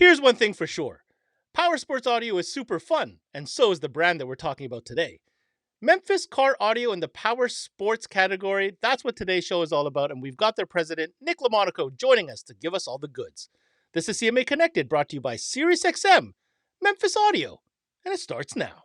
Here's one thing for sure. Powersports audio is super fun, and so is the brand that we're talking about today. Memphis Car Audio in the Power Sports category, that's what today's show is all about, and we've got their president, Nick Lomonaco, joining us to give us all the goods. This is CMA Connected, brought to you by SiriusXM, Memphis Audio, and it starts now.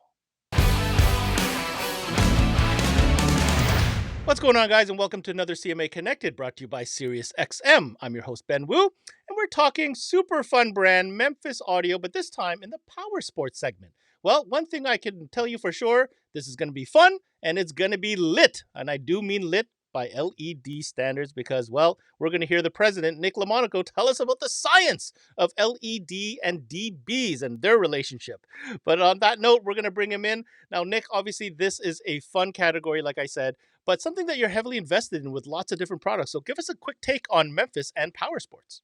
What's going on, guys, and welcome to another CMA Connected, brought to you by SiriusXM. I'm your host, Ben Wu, and we're talking super fun brand, Memphis Audio, but this time in the Power Sports segment. Well, one thing I can tell you for sure, this is going to be fun, and it's going to be lit. And I do mean lit by LED standards because, well, we're going to hear the president, Nick Lomonaco, tell us about the science of LED and DBs and their relationship. But on that note, we're going to bring him in. Now, Nick, obviously, this is a fun category, like I said, but something that you're heavily invested in with lots of different products. So give us a quick take on Memphis and Power Sports.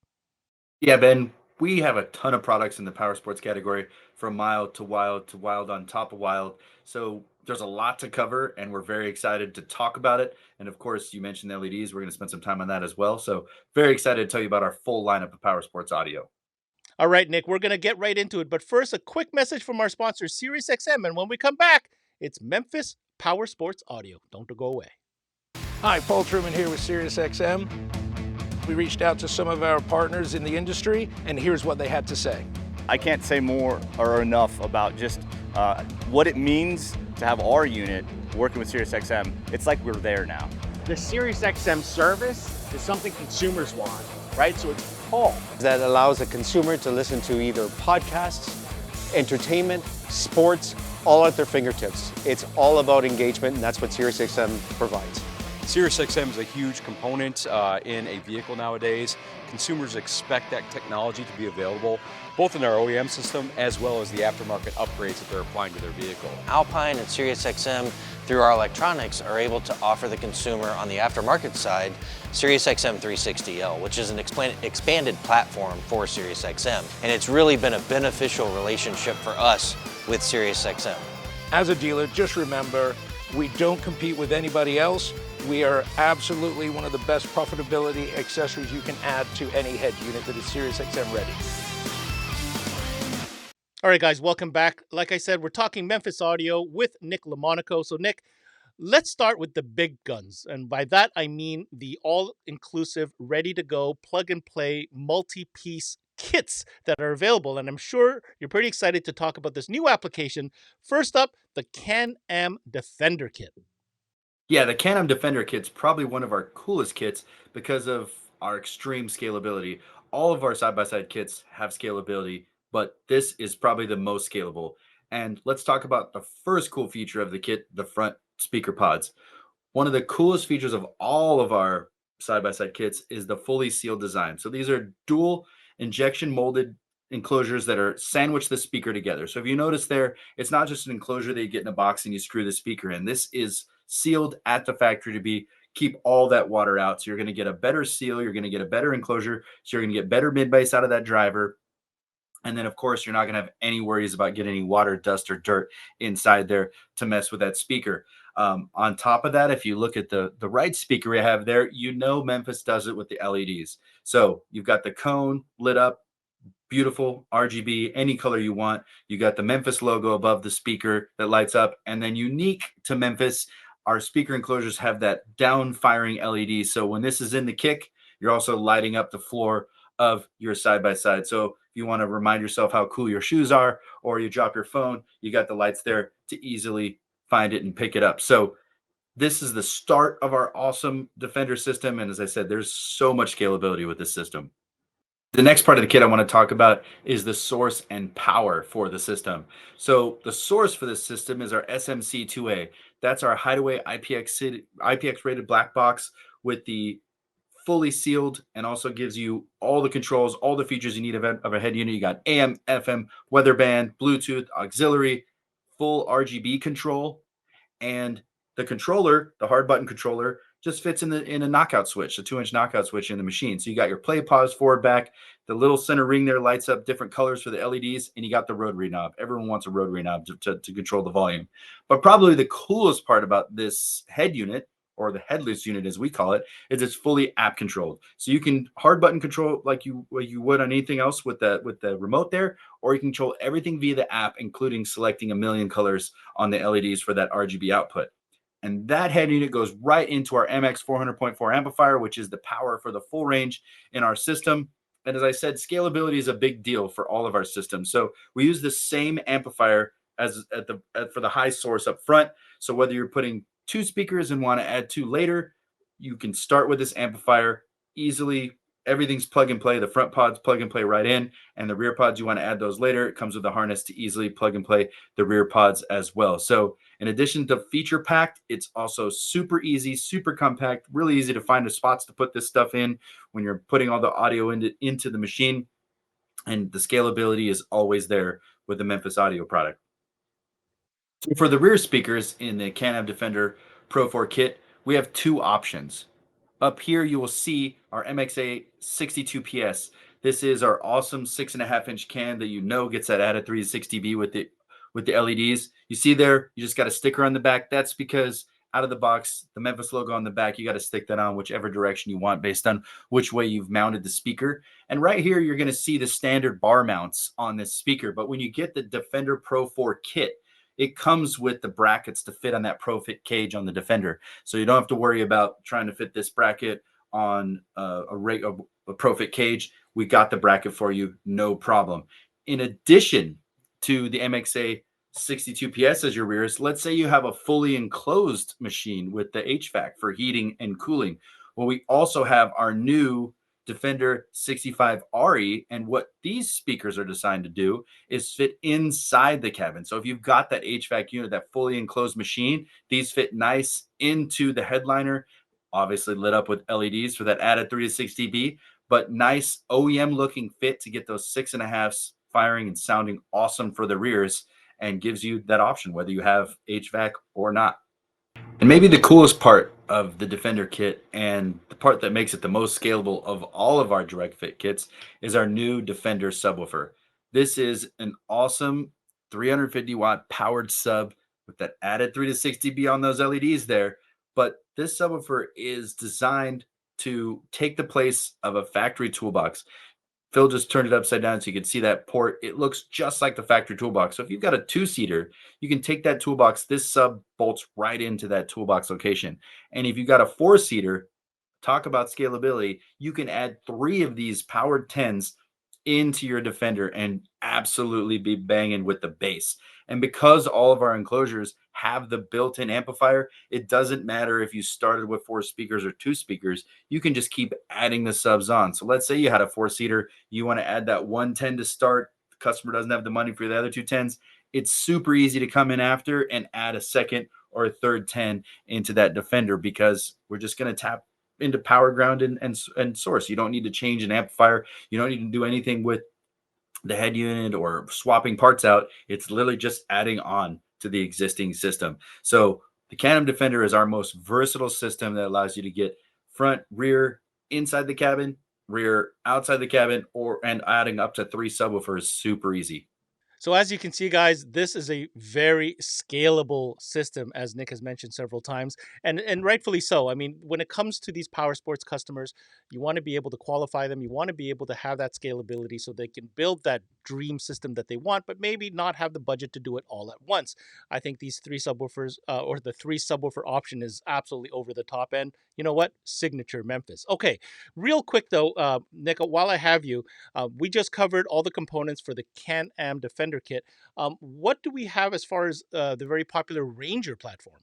Yeah, Ben, we have a ton of products in the power sports category from mild to wild on top of wild. So there's a lot to cover, and we're very excited to talk about it. And of course, you mentioned LEDs. We're going to spend some time on that as well. So very excited to tell you about our full lineup of power sports audio. All right, Nick, we're going to get right into it. But first, a quick message from our sponsor, SiriusXM. And when we come back, it's Memphis Power Sports Audio. Don't go away. Hi, Paul Truman here with SiriusXM. We reached out to some of our partners in the industry, and here's what they had to say. I can't say more or enough about just what it means to have our unit working with SiriusXM. It's like we're there now. The SiriusXM service is something consumers want, right? So it's Paul. That allows a consumer to listen to either podcasts, entertainment, sports, all at their fingertips. It's all about engagement, and that's what SiriusXM provides. SiriusXM is a huge component in a vehicle nowadays. Consumers expect that technology to be available both in our OEM system as well as the aftermarket upgrades that they're applying to their vehicle. Alpine and SiriusXM, through our electronics, are able to offer the consumer on the aftermarket side SiriusXM 360L, which is an expanded platform for SiriusXM. And it's really been a beneficial relationship for us with SiriusXM. As a dealer, just remember, we don't compete with anybody else. We are absolutely one of the best profitability accessories you can add to any head unit that is SiriusXM ready. All right, guys, welcome back. Like I said, we're talking Memphis Audio with Nick Lomonaco. So, Nick, let's start with the big guns. And by that, I mean the all-inclusive, ready-to-go, plug-and-play, multi-piece kits that are available. And I'm sure you're pretty excited to talk about this new application. First up, the Can-Am Defender Kit. Yeah, the Can-Am Defender kit's probably one of our coolest kits because of our extreme scalability. All of our side-by-side kits have scalability, but this is probably the most scalable. And let's talk about the first cool feature of the kit, the front speaker pods. One of the coolest features of all of our side-by-side kits is the fully sealed design. So these are dual injection molded enclosures that are sandwich the speaker together. So if you notice there, it's not just an enclosure that you get in a box and you screw the speaker in. This is sealed at the factory to keep all that water out. So you're going to get a better seal. You're going to get a better enclosure. So you're going to get better mid bass out of that driver. And then, of course, you're not going to have any worries about getting any water, dust, or dirt inside there to mess with that speaker. On top of that, if you look at the right speaker we have there, you know Memphis does it with the LEDs. So you've got the cone lit up, beautiful RGB, any color you want. You got the Memphis logo above the speaker that lights up. And then unique to Memphis, our speaker enclosures have that down firing LED. So when this is in the kick, you're also lighting up the floor of your side-by-side. So if you want to remind yourself how cool your shoes are, or you drop your phone, you got the lights there to easily find it and pick it up. So this is the start of our awesome Defender system. And as I said, there's so much scalability with this system. The next part of the kit I want to talk about is the source and power for the system. So the source for this system is our SMC2A. That's our Hideaway IPX rated black box with the fully sealed, and also gives you all the controls, all the features you need of a head unit. You got AM, FM, weather band, Bluetooth, auxiliary, full RGB control, and the controller, the hard button controller, just fits in a knockout switch, a 2-inch knockout switch in the machine. So you got your play, pause, forward, back. The little center ring there lights up different colors for the LEDs, and you got the rotary knob. Everyone wants a rotary knob to control the volume. But probably the coolest part about this head unit, or the headless unit as we call it, is it's fully app controlled. So you can hard button control like you would on anything else with the remote there, or you can control everything via the app, including selecting a million colors on the LEDs for that RGB output. And that head unit goes right into our MX 400.4 amplifier, which is the power for the full range in our system. And as I said, scalability is a big deal for all of our systems. So we use the same amplifier as for the high source up front. So whether you're putting 2 speakers and want to add 2 later, you can start with this amplifier easily. Everything's plug and play. The front pods plug and play right in, and the rear pods, you want to add those later. It comes with a harness to easily plug and play the rear pods as well. So in addition to feature packed, it's also super easy, super compact, really easy to find the spots to put this stuff in when you're putting all the audio into the machine. And the scalability is always there with the Memphis audio product. So for the rear speakers in the Can-Am Defender Pro 4 kit, we have 2 options. Up here, you will see our MXA 62 PS. This is our awesome 6.5-inch can that gets that added 360B with the LEDs. You see there, you just got a sticker on the back. That's because out of the box, the Memphis logo on the back, you got to stick that on whichever direction you want based on which way you've mounted the speaker. And right here, you're going to see the standard bar mounts on this speaker. But when you get the Defender Pro 4 kit, it comes with the brackets to fit on that Pro Fit cage on the Defender. So you don't have to worry about trying to fit this bracket on a Pro Fit cage. We got the bracket for you, no problem. In addition to the MXA 62 PS as your rears, let's say you have a fully enclosed machine with the HVAC for heating and cooling. Well, we also have our new Defender 65 RE, and what these speakers are designed to do is fit inside the cabin. So if you've got that HVAC unit, that fully enclosed machine, these fit nice into the headliner, obviously lit up with LEDs for that added 360B, but nice OEM looking fit to get those 6.5s firing and sounding awesome for the rears, and gives you that option whether you have HVAC or not. And maybe the coolest part of the Defender kit, and the part that makes it the most scalable of all of our direct fit kits, is our new Defender subwoofer. This is an awesome 350 watt powered sub with that added 360B on those LEDs there. But this subwoofer is designed to take the place of a factory toolbox. Phil just turned it upside down so you can see that port. It looks just like the factory toolbox. So if you've got a 2-seater, you can take that toolbox. This sub bolts right into that toolbox location. And if you've got a 4-seater, talk about scalability, you can add 3 of these powered 10s into your Defender and absolutely be banging with the bass. And because all of our enclosures have the built-in amplifier, it doesn't matter if you started with 4 speakers or 2 speakers, you can just keep adding the subs on. So let's say you had a 4-seater, you want to add that 110 to start, the customer doesn't have the money for the other 2 10s, it's super easy to come in after and add a second or a third 10 into that Defender, because we're just going to tap into power ground and source. You don't need to change an amplifier. You don't need to do anything with the head unit or swapping parts out. It's literally just adding on to the existing system. So the Can-Am Defender is our most versatile system that allows you to get front, rear, inside the cabin, rear, outside the cabin, and adding up to 3 subwoofers super easy. So as you can see, guys, this is a very scalable system, as Nick has mentioned several times, and rightfully so. I mean, when it comes to these Powersports customers, you want to be able to qualify them. You want to be able to have that scalability so they can build that dream system that they want, but maybe not have the budget to do it all at once. I think these 3 subwoofers or the 3 subwoofer option is absolutely over the top end. You know what? Signature Memphis. Okay, real quick though, Nick, while I have you, we just covered all the components for the Can-Am Defender kit. What do we have as far as the very popular Ranger platform?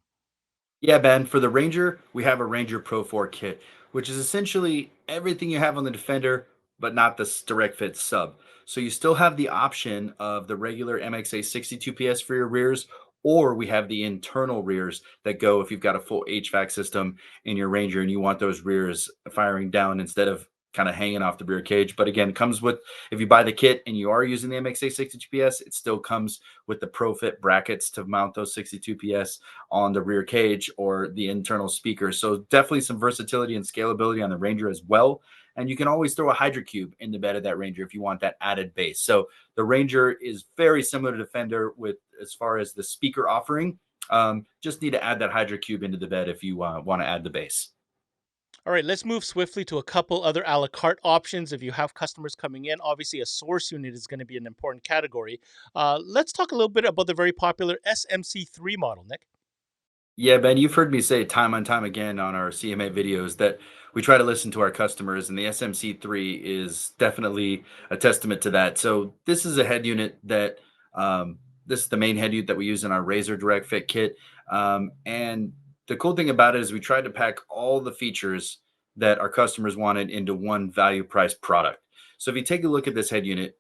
Yeah, Ben, for the Ranger, we have a Ranger Pro 4 kit, which is essentially everything you have on the Defender, but not this direct fit sub. So you still have the option of the regular MXA 62 PS for your rears, or we have the internal rears that go if you've got a full HVAC system in your Ranger and you want those rears firing down instead of kind of hanging off the rear cage. But again, comes with, if you buy the kit and you are using the MXA 62 PS, it still comes with the Pro Fit brackets to mount those 62 PS on the rear cage or the internal speaker. So definitely some versatility and scalability on the Ranger as well. And you can always throw a Hydro Cube in the bed of that Ranger if you want that added bass. So the Ranger is very similar to Defender with as far as the speaker offering. Just need to add that Hydra Cube into the bed if you want to add the base. All right, let's move swiftly to a couple other a la carte options. If you have customers coming in, obviously a source unit is going to be an important category. Let's talk a little bit about the very popular SMC3 model, Nick. Yeah, Ben, you've heard me say time on time again on our CMA videos that we try to listen to our customers, and the SMC3 is definitely a testament to that. So this is a head unit that this is the main head unit that we use in our Razor Direct Fit kit. And the cool thing about it is we tried to pack all the features that our customers wanted into one value price product. So if you take a look at this head unit,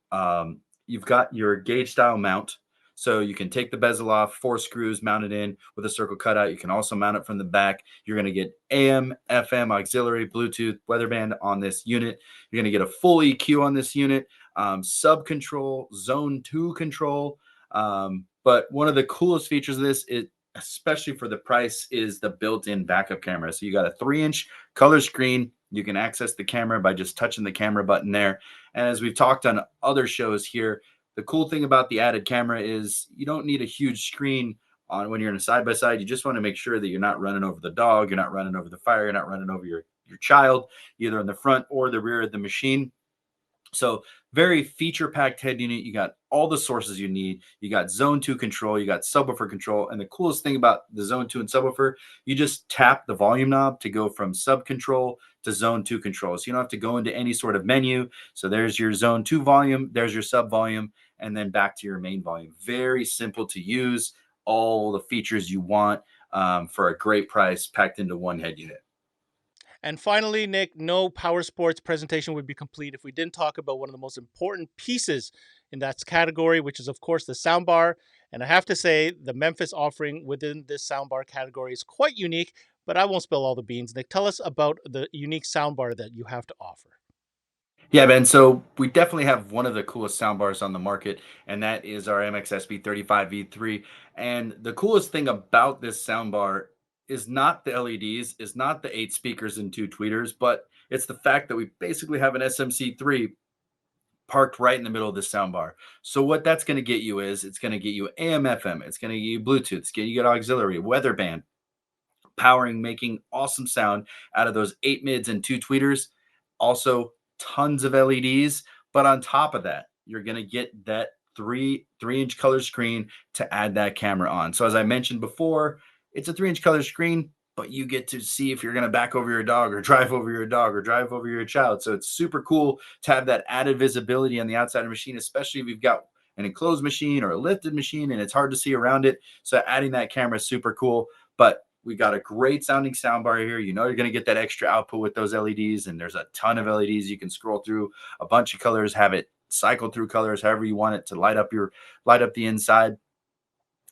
you've got your gauge style mount. So you can take the bezel off, 4 screws mounted in with a circle cutout. You can also mount it from the back. You're going to get AM, FM, auxiliary, Bluetooth, weather band on this unit. You're going to get a full EQ on this unit, sub control, zone 2 control. But one of the coolest features of this, especially for the price, is the built-in backup camera. So you got a 3-inch color screen. You can access the camera by just touching the camera button there. And as we've talked on other shows here, the cool thing about the added camera is you don't need a huge screen on when you're in a side by side. You just want to make sure that you're not running over the dog, you're not running over the fire, you're not running over your child, either in the front or the rear of the machine. So very feature packed head unit. You got all the sources you need. You got zone 2 control, you got subwoofer control. And the coolest thing about the zone 2 and subwoofer, you just tap the volume knob to go from sub control to zone 2 control. So you don't have to go into any sort of menu. So there's your zone 2 volume, there's your sub volume, and then back to your main volume. Very simple to use, all the features you want for a great price packed into one head unit. And finally, Nick, no Power Sports presentation would be complete if we didn't talk about one of the most important pieces in that category, which is, of course, the soundbar. And I have to say, the Memphis offering within this soundbar category is quite unique, but I won't spill all the beans. Nick, tell us about the unique soundbar that you have to offer. Yeah, Ben. So we definitely have one of the coolest soundbars on the market, and that is our MXSB 35V3. And the coolest thing about this soundbar is not the LEDs, is not the 8 speakers and 2 tweeters, but it's the fact that we basically have an SMC3 parked right in the middle of the soundbar. So what that's going to get you is it's going to get you AM, FM, it's going to get you Bluetooth, it's going to get auxiliary, weather band, powering, making awesome sound out of those 8 mids and 2 tweeters. Also, tons of LEDs. But on top of that, you're going to get that 3-inch color screen to add that camera on. So as I mentioned before, it's a 3-inch color screen, but you get to see if you're going to back over your dog or drive over your dog or drive over your child. So it's super cool to have that added visibility on the outside of the machine, especially if you've got an enclosed machine or a lifted machine and it's hard to see around it. So adding that camera is super cool. But we got a great sounding soundbar here. You know you're going to get that extra output with those LEDs, and there's a ton of LEDs. You can scroll through a bunch of colors, have it cycle through colors however you want it to light up the inside.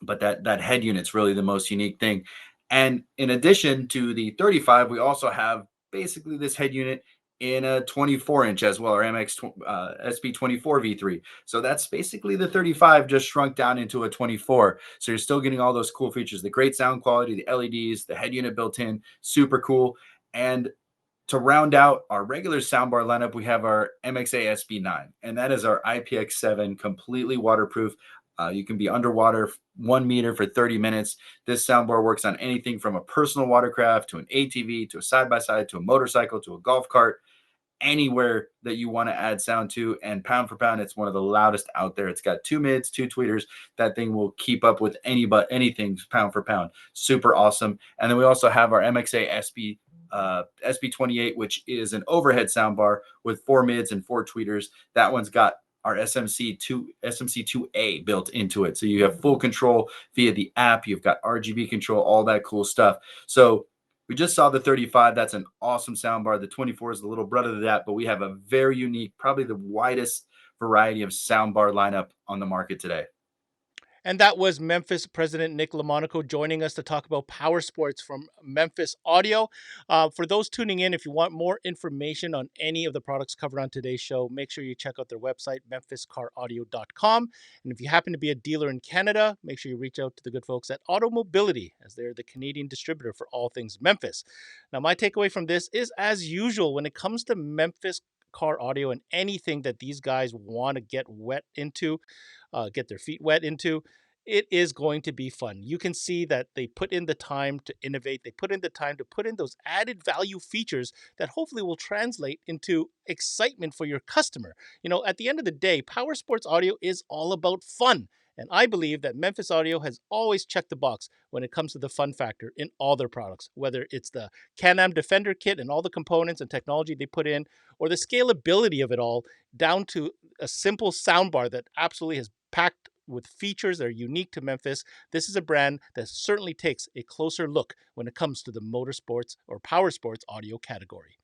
But that head unit's really the most unique thing. And in addition to the 35, we also have basically this head unit in a 24-inch as well, our SB24 V3. So that's basically the 35 just shrunk down into a 24. So you're still getting all those cool features, the great sound quality, the LEDs, the head unit built in, super cool. And to round out our regular soundbar lineup, we have our MXA SB9, and that is our IPX7 completely waterproof. You can be underwater 1 meter for 30 minutes. This soundbar works on anything from a personal watercraft to an ATV to a side-by-side to a motorcycle to a golf cart, anywhere that you want to add sound to. And pound for pound, it's one of the loudest out there. It's got 2 mids, 2 tweeters. That thing will keep up with anything pound for pound. Super awesome. And then we also have our MXA SB28, which is an overhead soundbar with 4 mids and 4 tweeters. That one's got our SMC2A built into it. So you have full control via the app. You've got RGB control, all that cool stuff. So we just saw the 35. That's an awesome soundbar. The 24 is the little brother of that, but we have a very unique, probably the widest variety of soundbar lineup on the market today. And that was Memphis President Nick Lomonaco joining us to talk about Power Sports from Memphis Audio. For those tuning in, if you want more information on any of the products covered on today's show, make sure you check out their website, memphiscaraudio.com. And if you happen to be a dealer in Canada, make sure you reach out to the good folks at Automobility, as they're the Canadian distributor for all things Memphis. Now, my takeaway from this is, as usual, when it comes to Memphis car audio and anything that these guys want to get wet into, get their feet wet into, it is going to be fun. You can see that they put in the time to innovate. They put in the time to put in those added value features that hopefully will translate into excitement for your customer. At the end of the day, Power Sports Audio is all about fun. And I believe that Memphis Audio has always checked the box when it comes to the fun factor in all their products, whether it's the Can-Am Defender kit and all the components and technology they put in, or the scalability of it all, down to a simple soundbar that absolutely has packed with features that are unique to Memphis. This is a brand that certainly takes a closer look when it comes to the motorsports or power sports audio category.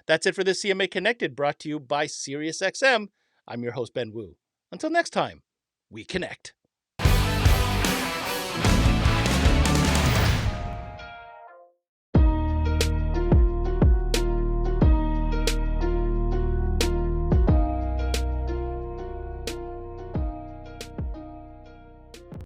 That's it for this CMA Connected, brought to you by SiriusXM. I'm your host, Ben Wu. Until next time, we connect.